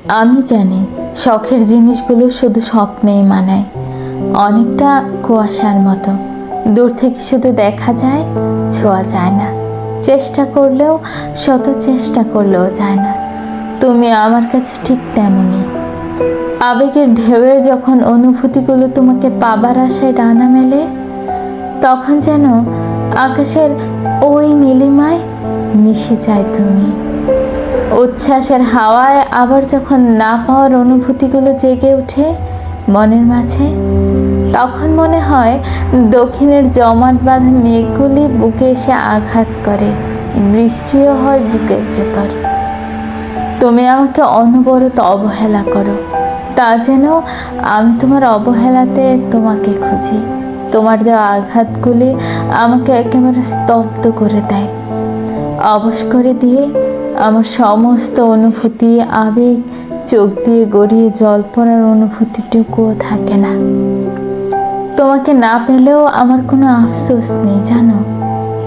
আমি জানি শখের জিনিসগুলো শুধু স্বপ্নেই মানায়, অনেকটা কুয়াশার মতো, দূর থেকে শুধু দেখা যায়, ছোঁয়া যায় না। চেষ্টা করলেও, শত চেষ্টা করলেও যায় না। তুমি আমার কাছে ঠিক তেমনই। আবেগের ঢেউয়ে যখন অনুভূতিগুলো তোমাকে পাবার আশায় ডানা মেলে, তখন যেন আকাশের ওই নীলিমায় মিশে যায় তুমি। উচ্ছ্বাসের হাওয়ায় আবার যখন না পাওয়ার অনুভূতিগুলো জেগে ওঠে মনের মাঝে, তখন মনে হয় দক্ষিণের জমাট বাঁধা মেঘগুলি বুকে এসে আঘাত করে, বৃষ্টিও হয় বুকের ভেতর। তুমি আমাকে অনবরত অবহেলা করো, তা যেন আমি তোমার অবহেলাতে তোমাকে খুঁজি। তোমার দেওয়া আঘাতগুলি আমাকে একেবারে স্তব্ধ করে দেয়, অবশ করে দিয়ে আমার সমস্ত অনুভূতি, আবেগ চোখ দিয়ে গড়িয়ে জল পড়ার অনুভূতিটুকুও থাকে না। তোমাকে না পেলেও আমার কোনো আফসোস নেই জানো,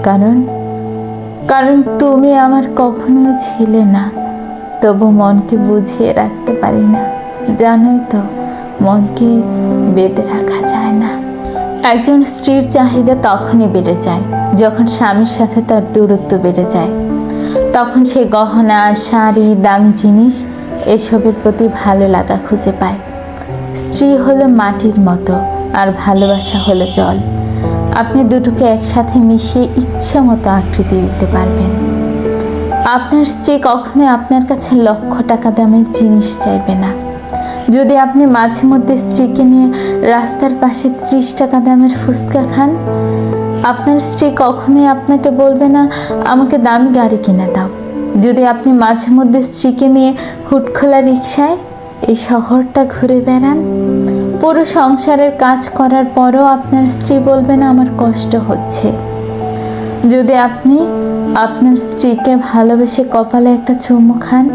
কারণ তুমি আমার কখনোই ছিলে না। তবু মনকে বুঝিয়ে রাখতে পারি না, জানোই তো মনকে বেঁধে রাখা যায় না। একজন স্ত্রীর চাহিদা তখনই বেড়ে যায় যখন স্বামীর সাথে তার দূরত্ব বেড়ে যায়। তখন সে গহনা, শাড়ি, দামি জিনিস এসবের প্রতি ভালো লাগা খুঁজে পায়। স্ত্রী হলো মাটির মতো আর ভালোবাসা হলো জল। আপনি দুটোকে একসাথে মিশিয়ে ইচ্ছে মতো আকৃতি দিতে পারবেন। আপনার স্ত্রী কখনোই আপনার কাছে লক্ষ টাকা দামের জিনিস চাইবে না। যদি আপনি মাঝে মধ্যে স্ত্রীকে নিয়ে রাস্তার পাশে 30 টাকা দামের ফুচকা খান, আপনার স্ত্রী কখনোই আপনাকে বলবে না আমাকে দামি গাড়ি কিনে দাও। যদি আপনি মাঝে মধ্যে স্ত্রীকে নিয়ে হুটখোলা রিকশায় এই শহরটা ঘুরে বেড়ান, পুরো সংসারের কাজ করার পরও আপনার স্ত্রী বলবে না আমার কষ্ট হচ্ছে। যদি আপনি আপনার স্ত্রীকে ভালোবেসে কপালে একটা চুমু খান,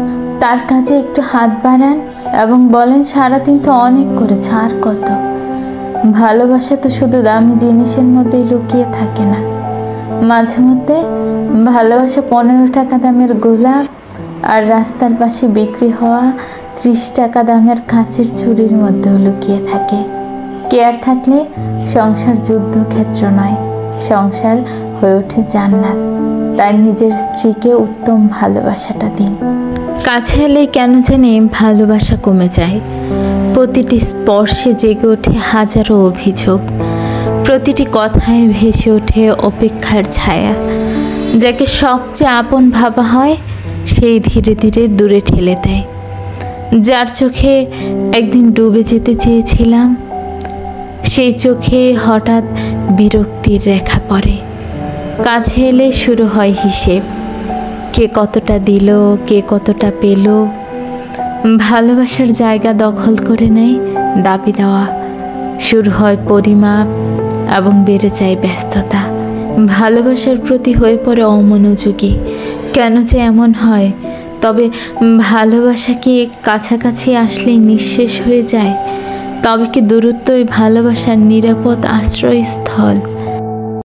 তার কাছে একটু হাত বাড়ান এবং বলেন সারাদিন তো অনেক করেছ, আর কত। ভালোবাসা তো শুধু দামি জিনিসের মধ্যেই লুকিয়ে থাকে না, মাঝে মধ্যে ভালোবাসা 15 টাকা দামের গোলাপ আর রাস্তার পাশে বিক্রি হওয়া 30 টাকা দামের কাঁচের চুড়ির মধ্যেও লুকিয়ে থাকে। কেয়ার থাকলে সংসার যুদ্ধক্ষেত্র নয়, সংসার হয়ে ওঠে জান্নাত। তাই নিজের স্ত্রীকে উত্তম ভালোবাসাটা দিন। কাছে এলেই কেন জানি ভালোবাসা কমে যায়। প্রতিটি স্পর্শে জেগে ওঠে হাজারো অভিযোগ, প্রতিটি কথায় ভেসে ওঠে অপেক্ষার ছায়া। যাকে সবচেয়ে আপন ভাবা হয় সেই ধীরে ধীরে দূরে ঠেলে দেয়। যার চোখে একদিন ডুবে যেতে চেয়েছিলাম, সেই চোখে হঠাৎ বিরক্তির রেখা পড়ে। কাছে এলে শুরু হয় হিসেব, কে কতটা দিল, কে কতটা পেল। ভালোবাসার জায়গা দখল করে নেয় দাবি দেওয়া, শুরু হয় পরিমাপ এবং বেড়ে যায় ব্যস্ততা। ভালোবাসার প্রতি হয়ে পড়ে অমনোযোগী। কেন যে এমন হয়? তবে ভালোবাসা কি কাছাকাছি আসলেই নিঃশেষ হয়ে যায়? তবে কি দূরত্বই ভালোবাসার নিরাপদ আশ্রয়স্থল?